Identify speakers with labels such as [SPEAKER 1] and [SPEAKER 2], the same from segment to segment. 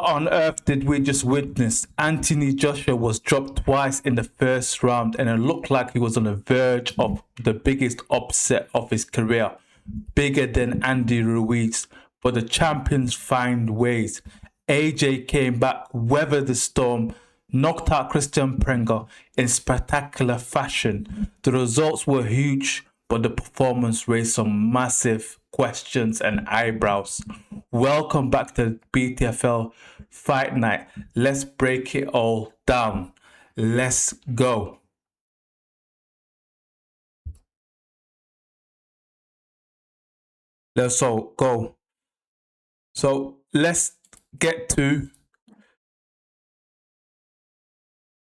[SPEAKER 1] On earth did we just witness? Anthony Joshua was dropped twice in the first round, and it looked like he was on the verge of the biggest upset of his career, bigger than Andy Ruiz. But the champions find ways. AJ came back, weathered the storm, knocked out Christian Pringer in spectacular fashion. The results were huge, but the performance raised some massive questions and eyebrows. Welcome back to BTFL Fight Night. Let's break it all down. Let's go. Let's all go. So let's get to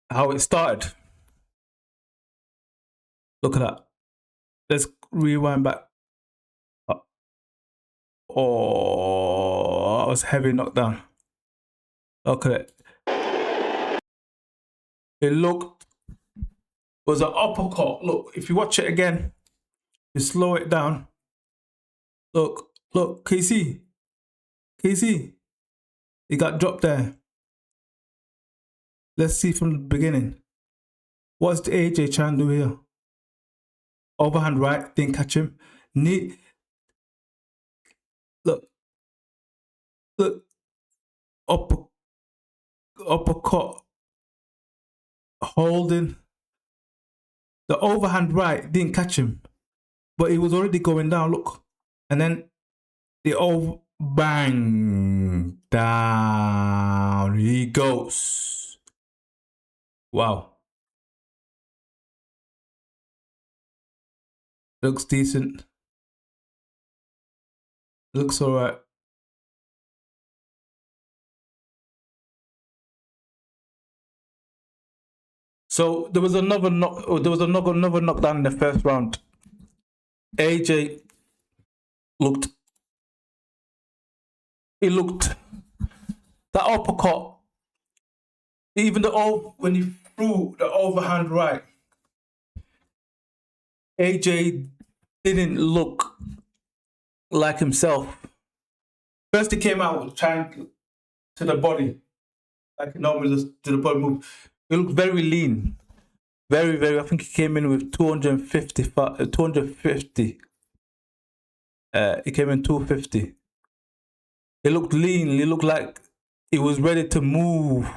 [SPEAKER 1] how it started. Look at that. Let's rewind back. Oh, that was heavy knockdown. Look at it. It was an uppercut. Look, if you watch it again, you slow it down. Look, can you see? Can you see? He got dropped there. Let's see from the beginning. What's the AJ trying to do here? Overhand right, didn't catch him. Knee. Look, uppercut, holding. The overhand right didn't catch him, but he was already going down. Look, and then the bang down he goes. Wow, looks decent. Looks all right. So there was another knockdown in the first round. AJ looked that uppercut, even when he threw the overhand right, AJ didn't look like himself. First he came out trying to the body, like he normally does to the body move. He looked very lean. Very, very. I think he came in with 250. He came in 250. He looked lean. He looked like he was ready to move,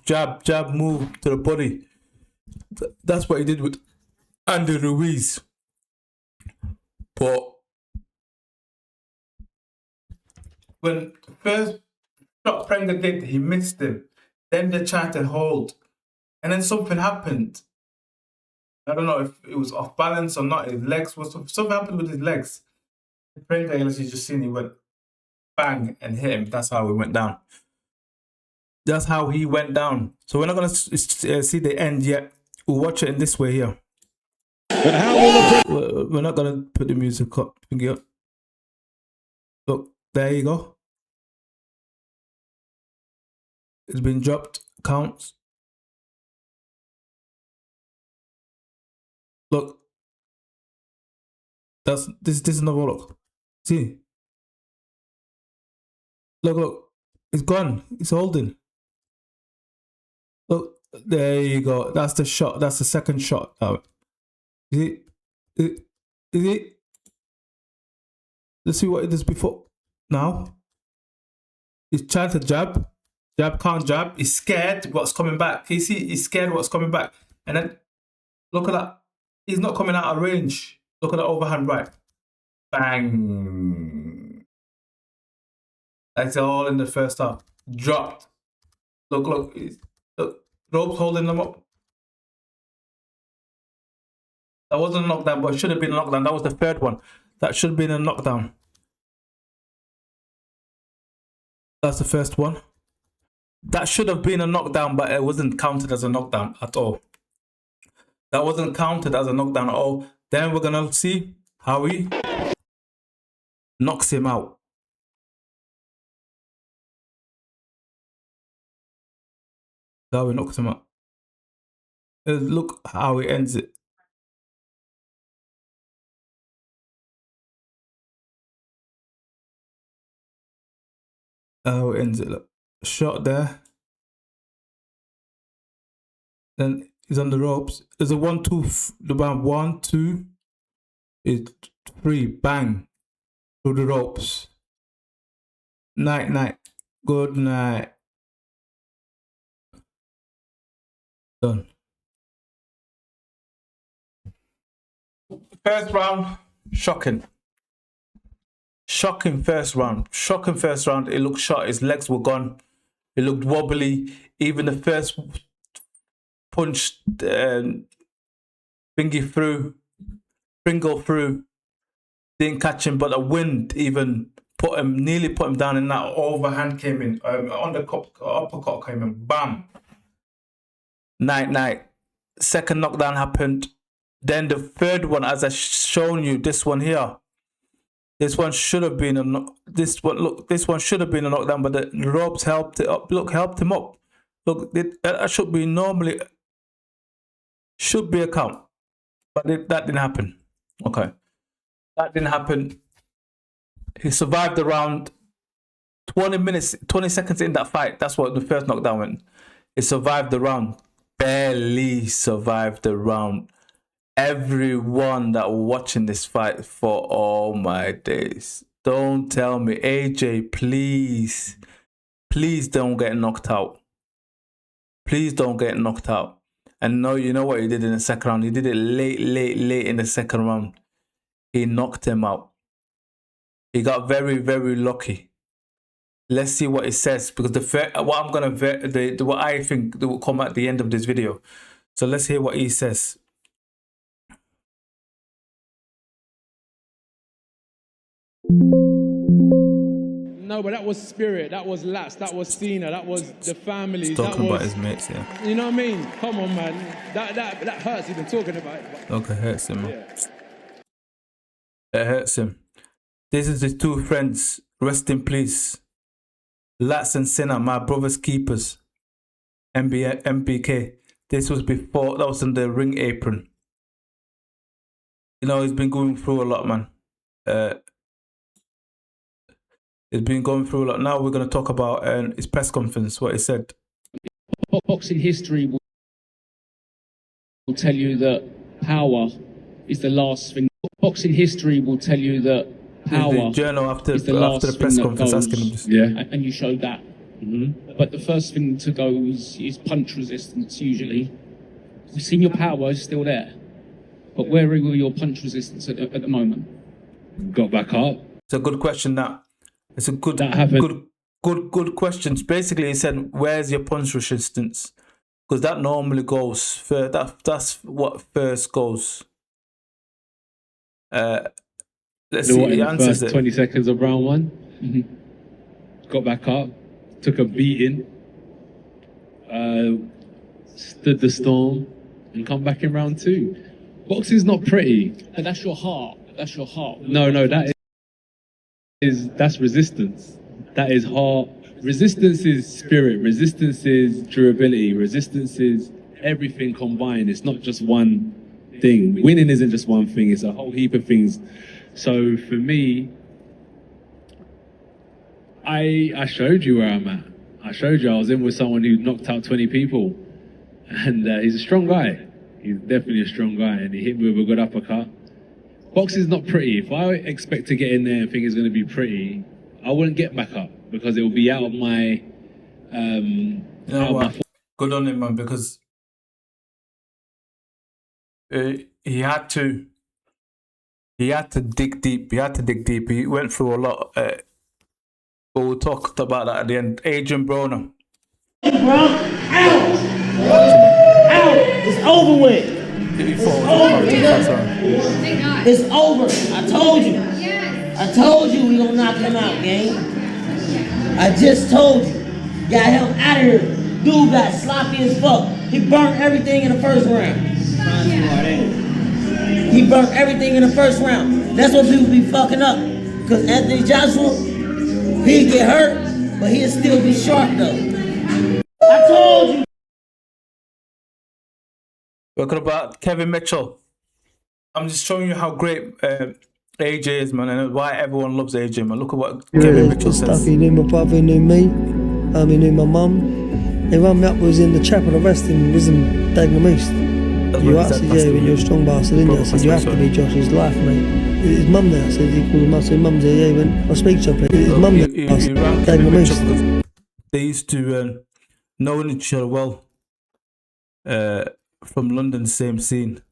[SPEAKER 1] jab, move to the body. That's what he did with Andy Ruiz. But when the first shot Prenga did, he missed him. Then they tried to hold. And then something happened. I don't know if it was off balance or not. His legs something happened with his legs. Prenga, as you just seen, he went bang and hit him. That's how he went down. That's how he went down. So we're not gonna see the end yet. We'll watch it in this way here. But how will we're not gonna put the music up. Look, there you go. It's been dropped. Counts. Look. This is another look. See. Look. It's gone. It's holding. Look, there you go. That's the shot. That's the second shot. Is it? Let's see what it is before. Now. He's trying to jab. Jab, can't jab. He's scared what's coming back. You see, he's scared what's coming back. And then, look at that. He's not coming out of range. Look at the overhand right. Bang. That's all in the first half. Dropped. Look. Ropes holding them up. That wasn't a knockdown, but it should have been a knockdown. That was the third one. That should have been a knockdown. That's the first one. That should have been a knockdown, but it wasn't counted as a knockdown at all. That wasn't counted as a knockdown at all. Then we're going to see how he knocks him out. How he knocks him out. Look how he ends it. How it ends it, look. shot there. Then he's on the ropes. There's a 1-2, the 1-2, it's 3, bang, through the ropes. Night, night, good night. Done. First round, shocking. Shocking first round. Shocking first round. It looked shot. His legs were gone. It looked wobbly. Even the first punch, Prenga through, didn't catch him, but the wind even nearly put him down, and that overhand came in. Uppercut came in. Bam. Night, night. Second knockdown happened. Then the third one, as I shown you, this one here. This one should have been a this one should have been a knockdown, but the ropes helped it up. Look, helped him up. Look, that should be normally a count, but that didn't happen. Okay, that didn't happen. He survived the round. 20 minutes, 20 seconds in that fight. That's what the first knockdown went. He survived the round. Barely survived the round. Everyone that watching this fight for all my days, don't tell me, AJ, please don't get knocked out. Please don't get knocked out. And no, you know what he did in the second round? He did it late in the second round. He knocked him out. He got very, very lucky. Let's see what it says, because what I think will come at the end of this video. So let's hear what he says.
[SPEAKER 2] No, but that was Spirit, that was Lats, that was Cena, that was the families.
[SPEAKER 1] He's talking about his mates, yeah.
[SPEAKER 2] You know what I mean? Come on, man. That hurts even talking about it.
[SPEAKER 1] Okay, it hurts him, man. Yeah. It hurts him. This is his two friends. Rest in peace. Lats and Cena, my brother's keepers. MBK. This was before, that was in the ring apron. You know, he's been going through a lot, man. He's been going through a lot. Now we're going to talk about his press conference, what he said.
[SPEAKER 2] Boxing history will tell you that power is the last thing. Boxing history will tell you that power
[SPEAKER 1] the journal after
[SPEAKER 2] is the last
[SPEAKER 1] the press
[SPEAKER 2] thing
[SPEAKER 1] conference
[SPEAKER 2] that goes,
[SPEAKER 1] asking him this.
[SPEAKER 2] Yeah. And you showed that. Mm-hmm. But the first thing to go is punch resistance, usually. We've seen your power is still there. But where are your punch resistance at the moment? Got back up.
[SPEAKER 1] It's a good question, that. It's a good question. Basically, he said, where's your punch resistance? Because that normally goes first. That's what first goes. Let's see. He answers it.
[SPEAKER 2] 20 seconds of round one. Mm-hmm. Got back up. Took a beating. Stood the storm. And come back in round two. Boxing's not pretty. But that's your heart. That's your heart. No, that's resistance. That is heart. Resistance is spirit. Resistance is durability. Resistance is everything combined. It's not just one thing. Winning isn't just one thing. It's a whole heap of things. So for me, I showed you where I'm at. I showed you I was in with someone who knocked out 20 people. And he's a strong guy. He's definitely a strong guy. And he hit me with a good uppercut. Boxing's not pretty. If I expect to get in there and think it's going to be pretty, I wouldn't get back up because it will be out of my.
[SPEAKER 1] Good on him, man, because he had to dig deep. He went through a lot. But we'll talk about that at the end. Adrian Broner.
[SPEAKER 3] Out. It's over with. It's over. I told you. I told you we gonna knock him out, gang. I just told you. Got him out of here. Dude got sloppy as fuck. He burnt everything in the first round. He burnt everything in the first round. That's what people be fucking up. Because Anthony Joshua, he'd get hurt, but he'd still be sharp though. I told you.
[SPEAKER 1] Talking about Kevin Mitchell. I'm just showing you how great AJ is, man, and why everyone loves AJ, man. Look at what Kevin Mitchell says.
[SPEAKER 4] Stuffing in my puffing in me. He knew my mum. He rang me up, was in the chapel of wrestling, was in Dagenham East. You asked, yeah, when you're a strong bastard, didn't you? I said, you have to be Josh's life, mate. His mum there, I said, he called him up, I said, mum's there, yeah, he went, I'll speak to her, please. His mum there, Dagenham East.
[SPEAKER 1] They used to know each other well, from London, same scene.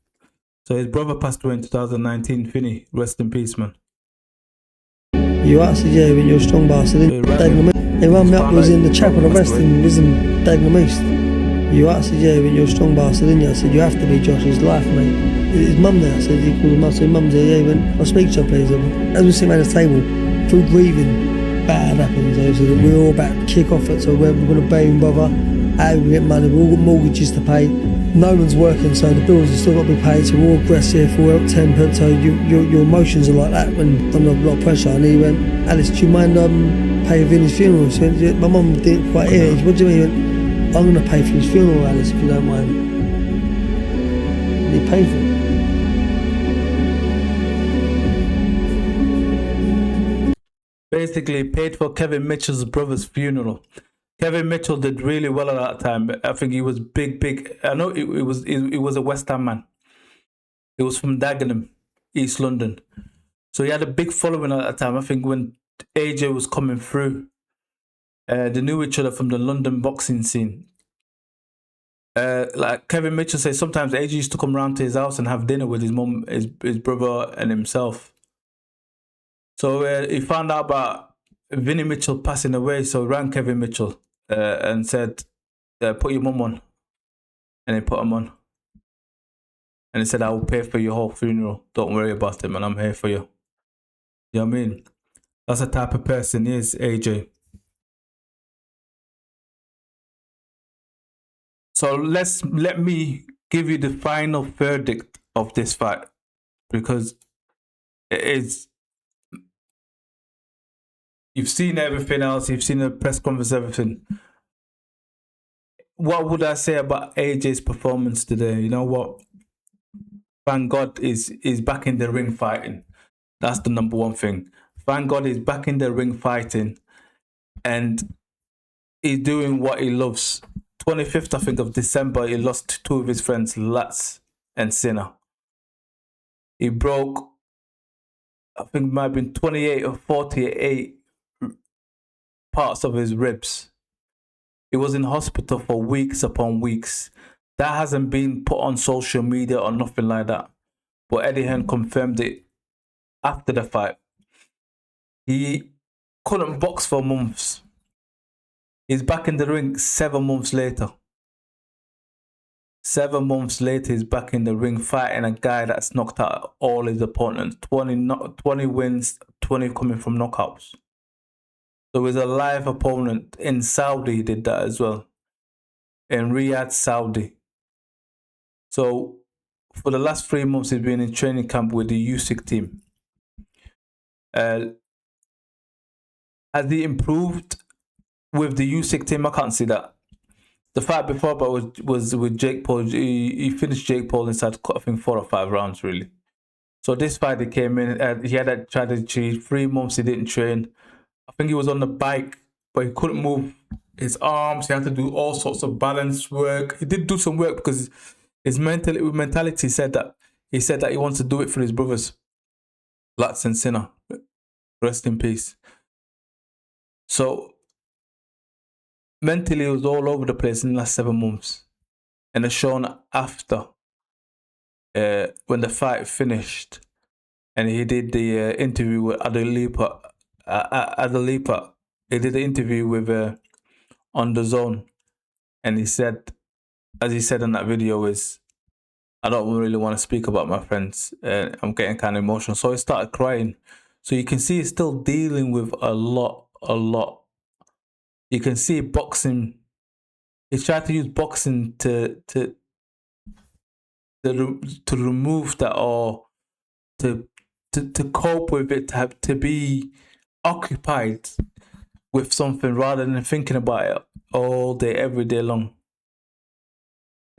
[SPEAKER 1] So his brother passed away in 2019, Finney, rest in peace, man.
[SPEAKER 4] You asked, yeah, when you're a strong bastard, didn't you? Dagenham East. He rang me up, was in the chapel of wrestling, was in Dagenham East. You asked, yeah, when you're a strong bastard, didn't you? I said, you have to be Josh's life, mate. His mum there, I said, he called him up, I said, mum's there, yeah, he went, I'll speak to her, please. As we sit around the table, through breathing, bad happens, so that we're all about to kick off it, so we're going to pay him, brother, how we get money, we've all got mortgages to pay, no one's working, so the bills have still got to be paid, so we're all aggressive, we're out-tempered, so your emotions are like that when under a lot of pressure. And he went, Alice, do you mind paying Vinny's funeral? She went, yeah, my mum didn't quite hear it. What do you mean? He went, I'm going to pay for his funeral, Alice, if you don't mind. And he paid for it.
[SPEAKER 1] Basically, paid for Kevin Mitchell's brother's funeral. Kevin Mitchell did really well at that time. I think he was big. I know it was a West Ham man. He was from Dagenham, East London. So he had a big following at that time. I think when AJ was coming through, they knew each other from the London boxing scene. Like Kevin Mitchell says, sometimes AJ used to come round to his house and have dinner with his mum, his brother, and himself. So he found out about Vinny Mitchell passing away. So he rang Kevin Mitchell and said, "Put your mum on," and he put him on. And he said, "I will pay for your whole funeral. Don't worry about it, man. I'm here for you." You know what I mean? That's the type of person he is, AJ. So let me give you the final verdict of this fight, because it is. You've seen everything else. You've seen the press conference, everything. What would I say about AJ's performance today? You know what? Thank God is back in the ring fighting. That's the number one thing. Thank God he's back in the ring fighting, and he's doing what he loves. 25th, I think, of December, he lost to two of his friends, Lats and Sinner. He broke, I think it might have been 28 or 48 parts of his ribs. He was in hospital for weeks upon weeks. That hasn't been put on social media or nothing like that. But Eddie Hearn confirmed it after the fight. He couldn't box for months. He's back in the ring 7 months later. 7 months later, he's back in the ring fighting a guy that's knocked out all his opponents. 20 wins, 20 coming from knockouts. So he's a live opponent. In Saudi, he did that as well. In Riyadh, Saudi. So for the last 3 months, he's been in training camp with the Usyk team. Has he improved with the Usyk team? I can't see that. The fight before but was with Jake Paul. He finished Jake Paul inside, I think, 4 or 5 rounds, really. So this fight, he came in, he had a strategy. 3 months he didn't train. I think he was on the bike, but he couldn't move his arms. He had to do all sorts of balance work. He did do some work because his mentality said that he wants to do it for his brothers, Lats and Sinner. Rest in peace. So mentally, he was all over the place in the last 7 months. And it's shown after, when the fight finished, and he did the interview with Adelipa. He did the interview with on dazn, and he said, as he said in that video, is, "I don't really want to speak about my friends. I'm getting kind of emotional." So he started crying. So you can see he's still dealing with a lot. You can see boxing. He's tried to use boxing to remove that, or to cope with it, to be occupied with something rather than thinking about it all day, every day long.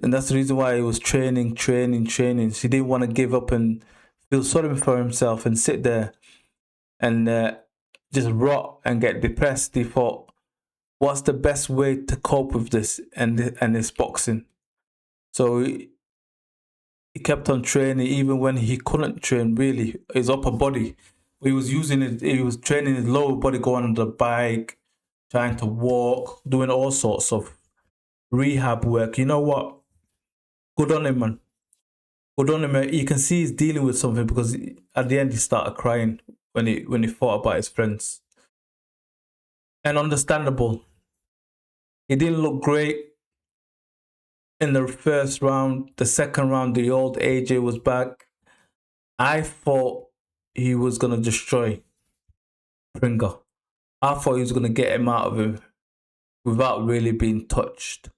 [SPEAKER 1] And that's the reason why he was training. He didn't want to give up and feel sorry for himself and sit there and just rot and get depressed. He thought, what's the best way to cope with this and this boxing. So he kept on training even when he couldn't train really his upper body. He was training his lower body, going on the bike, trying to walk, doing all sorts of rehab work. You know what? Good on him, man. Good on him. You can see he's dealing with something, because at the end he started crying when he thought about his friends. And understandable. He didn't look great in the first round. The second round, the old AJ was back. I thought he was going to destroy Prenga. I thought he was going to get him out of him without really being touched.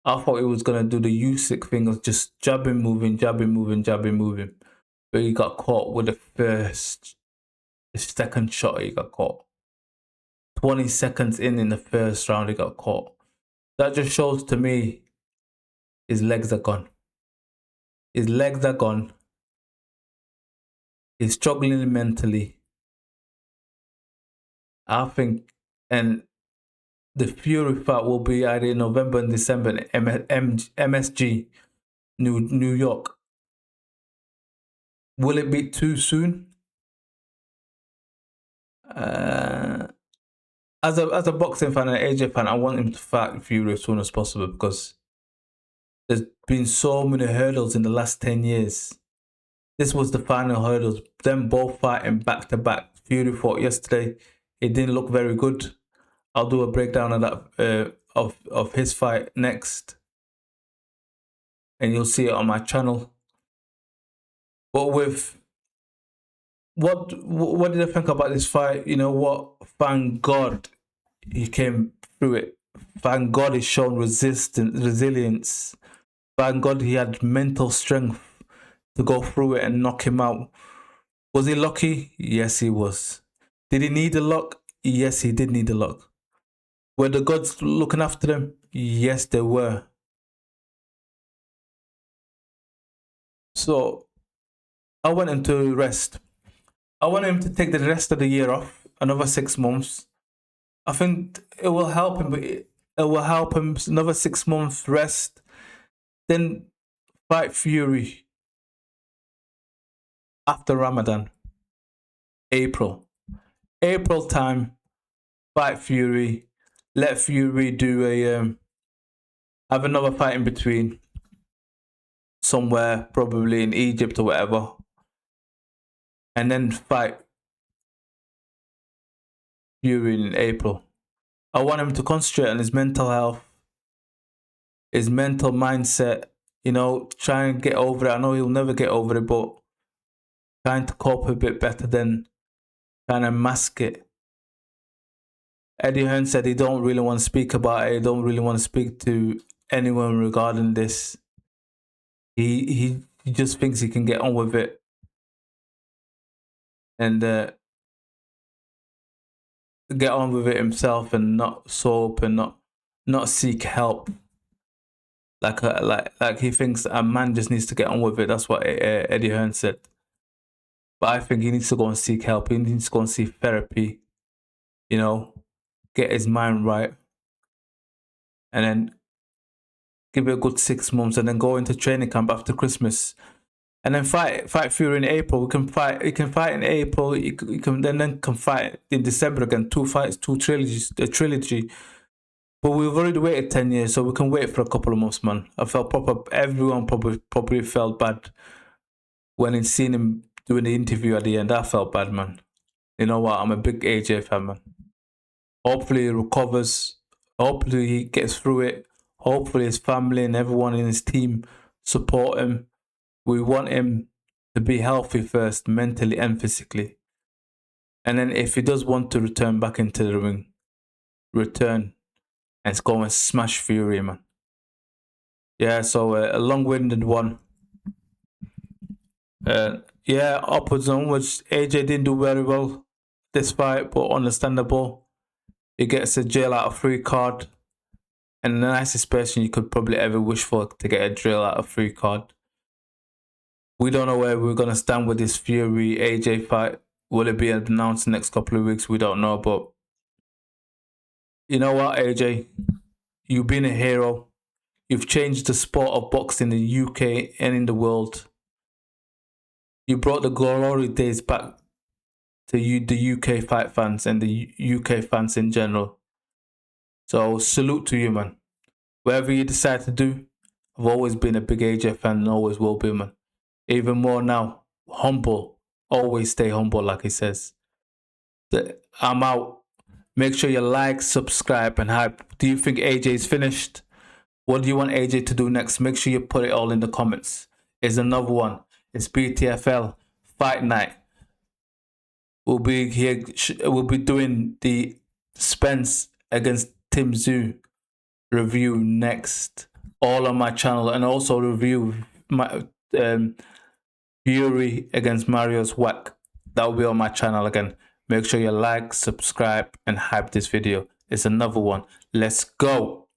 [SPEAKER 1] I thought he was going to do the Usyk thing of just jabbing, moving. But he got caught with the second shot. He got caught. 20 seconds in the first round, he got caught. That just shows to me his legs are gone. His legs are gone. He's struggling mentally. I think, and the Fury fight will be either in November and December in MSG, New York. Will it be too soon? As a boxing fan and AJ fan, I want him to fight Fury as soon as possible, because there's been so many hurdles in the last 10 years. This was the final hurdles. Them both fighting back to back. Fury fought yesterday. It didn't look very good. I'll do a breakdown of that of his fight next, and you'll see it on my channel. But with what did I think about this fight? You know what? Thank God he came through it. Thank God he showed resilience. Thank God he had mental strength to go through it and knock him out. Was he lucky? Yes, he was. Did he need a luck? Yes, he did need a luck. Were the gods looking after them? Yes, they were. So I want him to rest. I want him to take the rest of the year off, another 6 months. I think it will help him. It will help him another 6 months rest. Then fight Fury after Ramadan. April time. Fight Fury. Let Fury do have another fight in between, somewhere probably in Egypt or whatever, and then fight Fury in April. I want him to concentrate on his mental health, his mental mindset. You know, try and get over it. I know he'll never get over it, but trying to cope a bit better than trying to mask it. Eddie Hearn said he don't really want to speak about it. He don't really want to speak to anyone regarding this. He just thinks he can get on with it and get on with it himself, and not soap and not seek help. Like he thinks a man just needs to get on with it. That's what Eddie Hearn said. But I think he needs to go and seek help. He needs to go and see therapy. You know, get his mind right, and then give it a good 6 months, and then go into training camp after Christmas, and then fight Fury in April. He can fight in April. He can then fight in December again. 2 fights, 2 trilogies, a trilogy. But we've already waited 10 years, so we can wait for a couple of months, man. I felt everyone probably felt bad when he seen him doing the interview at the end. I felt bad, man. You know what? I'm a big AJ fan, man. Hopefully he recovers. Hopefully he gets through it. Hopefully his family and everyone in his team support him. We want him to be healthy first, mentally and physically. And then if he does want to return back into the ring, return and go and smash Fury, man. Yeah, so a long-winded one. Yeah, upwards and onwards. AJ didn't do very well this fight, but understandable. He gets a jail out of free card, and the nicest person you could probably ever wish for to get a jail out of free card. We don't know where we're gonna stand with this Fury AJ fight. Will it be announced in the next couple of weeks? We don't know, but You know what, AJ? You've been a hero. You've changed the sport of boxing in the UK and in the world. You brought the glory days back to the UK fight fans and the UK fans in general. So salute to you, man. Whatever you decide to do, I've always been a big AJ fan and always will be, man. Even more now, humble. Always stay humble, like he says. I'm out. Make sure you like, subscribe, and hype. Do you think AJ's finished? What do you want AJ to do next? Make sure you put it all in the comments. Here's another one. It's BTFL Fight Night. We'll be here. We'll be doing the Spence against Tim Tszyu review next, all on my channel, and also review my Fury against Marius Wack. That will be on my channel again. Make sure you like, subscribe, and hype this video. It's another one. Let's go.